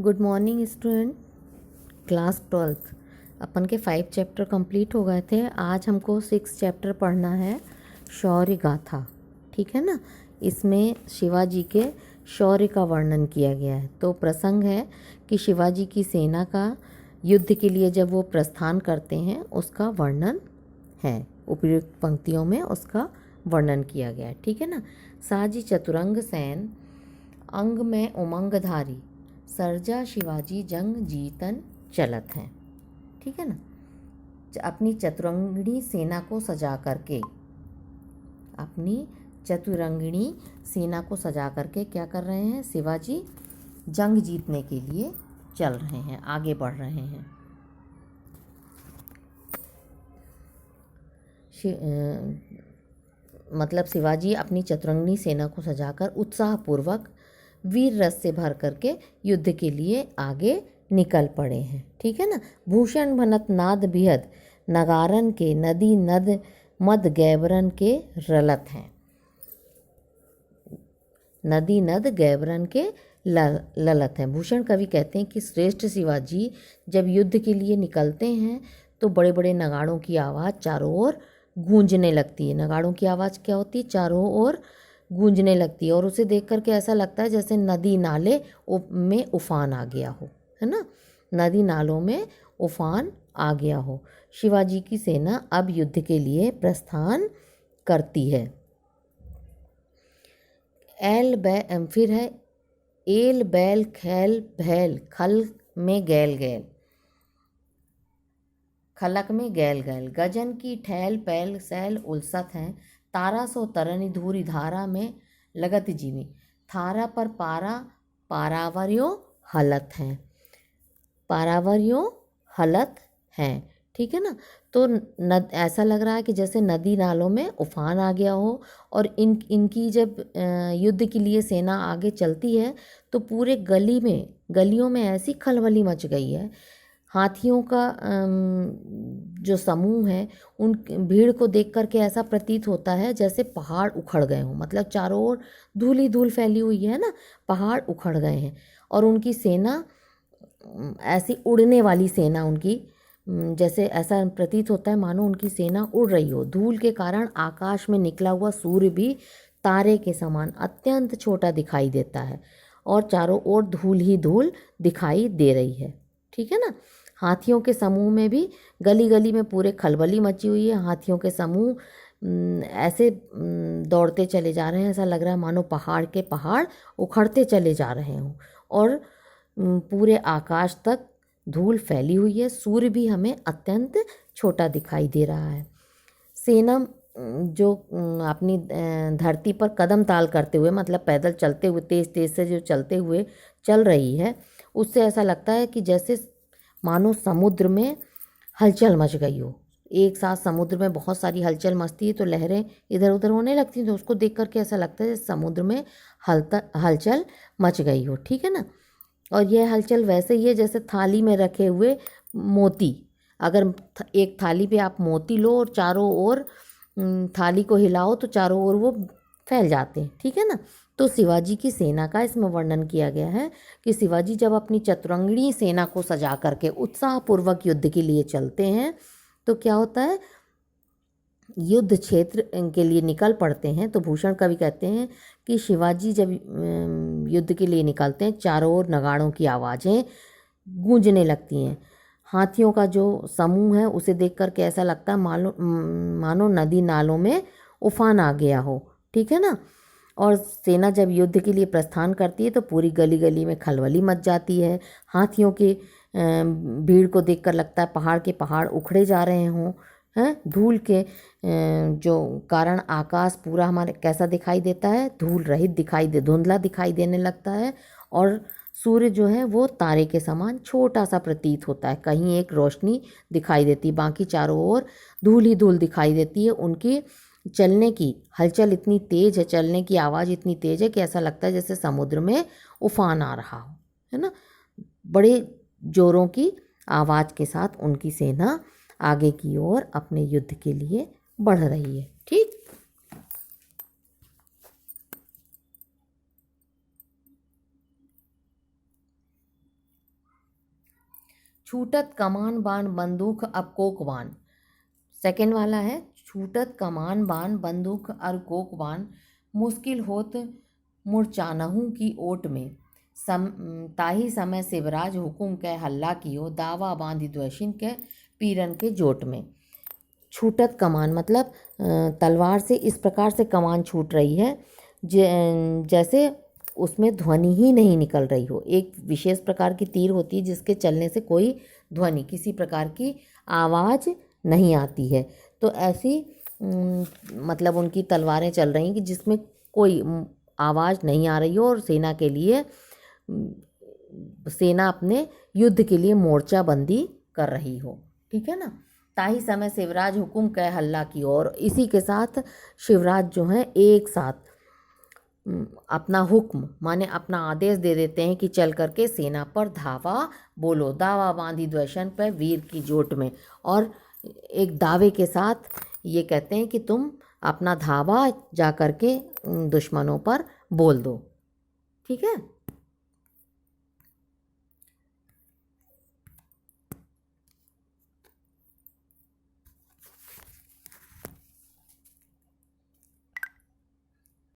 Good morning student. Class 12th अपन के 5 chapter complete हो गए थे। आज हमको 6 चैप्टर पढ़ना है, शौर्य गाथा। ठीक है ना। इसमें शिवाजी के शौर्य का वर्णन किया गया है। तो प्रसंग है कि शिवाजी की सेना का युद्ध के लिए जब वो प्रस्थान करते हैं उसका वर्णन है। उपयुक्त पंक्तियों में उसका वर्णन किया गया है। ठीक है ना। साजी चतुरंग सैन अंग में उमंगधारी, सर्जा शिवाजी जंग जीतन चलत हैं। ठीक है ना। अपनी चतुरंगिणी सेना को सजा करके, अपनी चतुरंगिणी सेना को सजा करके क्या कर रहे हैं? शिवाजी जंग जीतने के लिए चल रहे हैं, आगे बढ़ रहे हैं। मतलब शिवाजी अपनी चतुरंगिणी सेना को सजाकर उत्साहपूर्वक वीर रस से भर करके युद्ध के लिए आगे निकल पड़े हैं। ठीक है ना। भूषण भनत नाद बिहद नगारन के नदी नद मद गैबरन के रलत हैं। नदी नद गैबरन के ललत हैं। भूषण कवि कहते हैं कि श्रेष्ठ शिवाजी जब युद्ध के लिए निकलते हैं तो बड़े बड़े नगाड़ों की आवाज़ चारों ओर गूंजने लगती है। नगाड़ों की आवाज़ क्या होती है? चारों ओर गूंजने लगती है और उसे देख करके ऐसा लगता है जैसे नदी नाले में उफान आ गया हो, है ना। नदी नालों में उफान आ गया हो। शिवाजी की सेना अब युद्ध के लिए प्रस्थान करती है। फिर है एल बैल खैल भैल खल में गैल गैल, खलक में गैल गैल, गजन की ठैल पैल सैल उलसत हैं, तारा सो तरनी धूरी धारा में लगत जीवी, थारा पर पारा पारावरियो हलत हैं, पारावरियो हलत हैं। ठीक है ना। तो ऐसा लग रहा है कि जैसे नदी नालों में उफान आ गया हो। और इनकी जब युद्ध के लिए सेना आगे चलती है तो पूरे गलियों में ऐसी खलबली मच गई है। हाथियों का जो समूह है उन भीड़ को देख करके ऐसा प्रतीत होता है जैसे पहाड़ उखड़ गए हों। मतलब चारों ओर धूल ही धूल फैली हुई है ना, पहाड़ उखड़ गए हैं। और उनकी सेना ऐसी उड़ने वाली सेना, उनकी जैसे ऐसा प्रतीत होता है मानो उनकी सेना उड़ रही हो। धूल के कारण आकाश में निकला हुआ सूर्य भी तारे के समान अत्यंत छोटा दिखाई देता है और चारों ओर धूल ही धूल दिखाई दे रही है। ठीक है ना। हाथियों के समूह में भी गली गली में पूरे खलबली मची हुई है। हाथियों के समूह ऐसे दौड़ते चले जा रहे हैं, ऐसा लग रहा है मानो पहाड़ के पहाड़ उखड़ते चले जा रहे हों। और पूरे आकाश तक धूल फैली हुई है। सूर्य भी हमें अत्यंत छोटा दिखाई दे रहा है। सेना जो अपनी धरती पर कदम ताल करते हुए, मतलब पैदल चलते हुए, तेज तेज से जो चलते हुए चल रही है, उससे ऐसा लगता है कि जैसे मानो समुद्र में हलचल मच गई हो। एक साथ समुद्र में बहुत सारी हलचल मचती है तो लहरें इधर उधर होने लगती हैं, तो उसको देख करके ऐसा लगता है जैसे समुद्र में हलचल मच गई हो। ठीक है ना। और यह हलचल वैसे ही है जैसे थाली में रखे हुए मोती। अगर एक थाली पे आप मोती लो और चारों ओर थाली को हिलाओ तो चारों ओर वो फैल जाते हैं। ठीक है ना। तो शिवाजी की सेना का इसमें वर्णन किया गया है कि शिवाजी जब अपनी चतुरंगिणी सेना को सजा करके उत्साहपूर्वक युद्ध के लिए चलते हैं तो क्या होता है? युद्ध क्षेत्र के लिए निकल पड़ते हैं। तो भूषण कवि कहते हैं कि शिवाजी जब युद्ध के लिए निकलते हैं चारों ओर नगाड़ों की आवाज़ें गूंजने लगती हैं। हाथियों का जो समूह है उसे देख करके ऐसा लगता है मानो नदी नालों में उफान आ गया हो। ठीक है ना। और सेना जब युद्ध के लिए प्रस्थान करती है तो पूरी गली गली में खलबली मच जाती है। हाथियों के भीड़ को देखकर लगता है पहाड़ के पहाड़ उखड़े जा रहे हों, हैं। धूल के जो कारण आकाश पूरा हमारे कैसा दिखाई देता है? धूल रहित धुंधला दिखाई देने लगता है। और सूर्य जो है वो तारे के समान छोटा सा प्रतीत होता है। कहीं एक रोशनी दिखाई देती है, बाकी चारों ओर धूल ही धूल दिखाई देती है। उनकी चलने की हलचल इतनी तेज है, चलने की आवाज़ इतनी तेज है कि ऐसा लगता है जैसे समुद्र में उफान आ रहा हो, है ना। बड़े जोरों की आवाज़ के साथ उनकी सेना आगे की ओर अपने युद्ध के लिए बढ़ रही है। ठीक। छूटत कमान बाण बंदूक अब कोकवान। सेकेंड वाला है छूटत कमान बाण बंदूक और कोकवान, मुश्किल होत मुरचानहू की ओट में। ताही समय शिवराज हुकुम के हल्ला कियो, दावा बांधी द्वेषिन के पीरन के जोट में। छूटत कमान मतलब तलवार से इस प्रकार से कमान छूट रही है जैसे उसमें ध्वनि ही नहीं निकल रही हो। एक विशेष प्रकार की तीर होती है जिसके चलने से कोई ध्वनि, किसी प्रकार की आवाज़ नहीं आती है। तो ऐसी मतलब उनकी तलवारें चल रही कि जिसमें कोई आवाज़ नहीं आ रही हो और सेना के लिए सेना अपने युद्ध के लिए मोर्चाबंदी कर रही हो। ठीक है ना। ताही समय शिवराज हुकुम कह हल्ला की और इसी के साथ शिवराज जो हैं एक साथ अपना हुक्म माने अपना आदेश दे देते हैं कि चल करके सेना पर धावा बोलो, दावा बांधी द्वेषण पर वीर की जोट में। और एक दावे के साथ ये कहते हैं कि तुम अपना धावा जा करके दुश्मनों पर बोल दो। ठीक है।